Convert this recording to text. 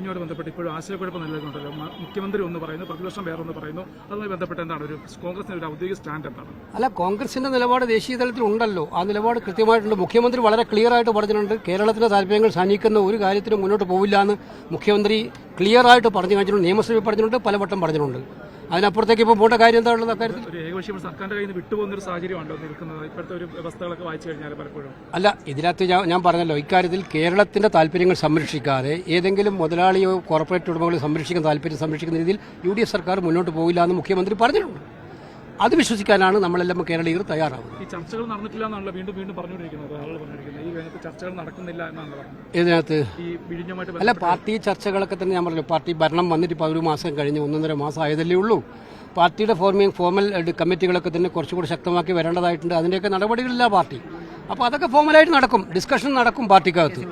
മീറ്റിംഗുമായി ബന്ധപ്പെട്ട് ഇപ്പോഴും ആശയക്കുഴപ്പം നിലനിൽക്കുന്നുണ്ടല്ലോ. മുഖ്യമന്ത്രി ഒന്ന് പറയുന്നു, പ്രതിപക്ഷം വേറൊന്ന് പറയുന്നു. അതുമായി ബന്ധപ്പെട്ട് എന്താണ് കോൺഗ്രസിന്റെ ഒരു ഔദ്യോഗിക സ്റ്റാൻഡ് എന്താണ്? അല്ല, കോൺഗ്രസിന്റെ നിലപാട് ദേശീയ തലത്തിൽ ഉണ്ടല്ലോ. ആ നിലപാട് കൃത്യമായിട്ടുണ്ട്. മുഖ്യമന്ത്രി വളരെ ക്ലിയർ ആയിട്ട് പറഞ്ഞിട്ടുണ്ട്. കേരളത്തിലെ താല്പര്യങ്ങൾ ശാനിക്കുന്ന ഒരു കാര്യത്തിനും മുന്നോട്ട് പോവില്ല എന്ന് മുഖ്യമന്ത്രി ക്ലിയർ ആയിട്ട് പറഞ്ഞു കഴിഞ്ഞിട്ടുണ്ട്. നിയമസഭയിൽ പറഞ്ഞിട്ടുണ്ട്, പലവട്ടം പറഞ്ഞിട്ടുണ്ട്. അതിനപ്പുറത്തേക്ക് ഇപ്പോൾ പോകേണ്ട കാര്യം എന്താ ഉള്ളത്? അക്കാര്യത്തിൽ ഒരു ഏകപക്ഷീയ സർക്കാരിന്റെ കയ്യിൽ നിന്ന് വിട്ടുപോകുന്നൊരു സാഹചര്യമാണല്ലോ നിൽക്കുന്നത് ഇപ്പോഴത്തെ ഒരു വ്യവസ്ഥകളൊക്കെ വായിച്ചു കഴിഞ്ഞാൽ പലപ്പോഴും. അല്ല, ഇതിനകത്ത് ഞാൻ പറഞ്ഞല്ലോ, ഇക്കാര്യത്തിൽ കേരളത്തിന്റെ താല്പര്യങ്ങൾ സംരക്ഷിക്കാതെ ഏതെങ്കിലും മുതലാളിയോ കോർപ്പറേറ്റ് ഉടമകളോ സംരക്ഷിക്കുന്ന രീതിയിൽ UDF സർക്കാർ മുന്നോട്ട് പോകില്ല എന്ന് മുഖ്യമന്ത്രി പറഞ്ഞിട്ടുണ്ട്. അത് വിശ്വസിക്കാനാണ് നമ്മളെല്ലാം കേരളീയർ തയ്യാറാവുന്നത്. ഈ ചർച്ചകൾ നടന്നിട്ടില്ല എന്നാണല്ലോ വീണ്ടും പറഞ്ഞുകൊണ്ടിരിക്കുന്നത്. ഈ രംഗത്ത് ചർച്ചകൾ നടക്കുന്നില്ല എന്നാണ് പറഞ്ഞത്. ഇതിനകത്ത് ഈ വിഴിഞ്ഞുമായിട്ട് അല്ല, പാർട്ടി ചർച്ചകളൊക്കെ തന്നെ ഞാൻ പറഞ്ഞു. പാർട്ടി ഭരണം വന്നിട്ട് ഇപ്പോൾ 1 മാസം കഴിഞ്ഞ് 1.5 മാസം ആയതല്ലേ ഉള്ളൂ. പാർട്ടിയുടെ ഫോർമൽ കമ്മിറ്റികളൊക്കെ തന്നെ കുറച്ചുകൂടി ശക്തമാക്കി വരേണ്ടതായിട്ടുണ്ട്. അതിൻ്റെയൊക്കെ നടപടികളില്ല പാർട്ടി. അപ്പോൾ അതൊക്കെ ഫോർമലായിട്ട് നടക്കും, ഡിസ്കഷൻ നടക്കും പാർട്ടിക്കകത്ത്.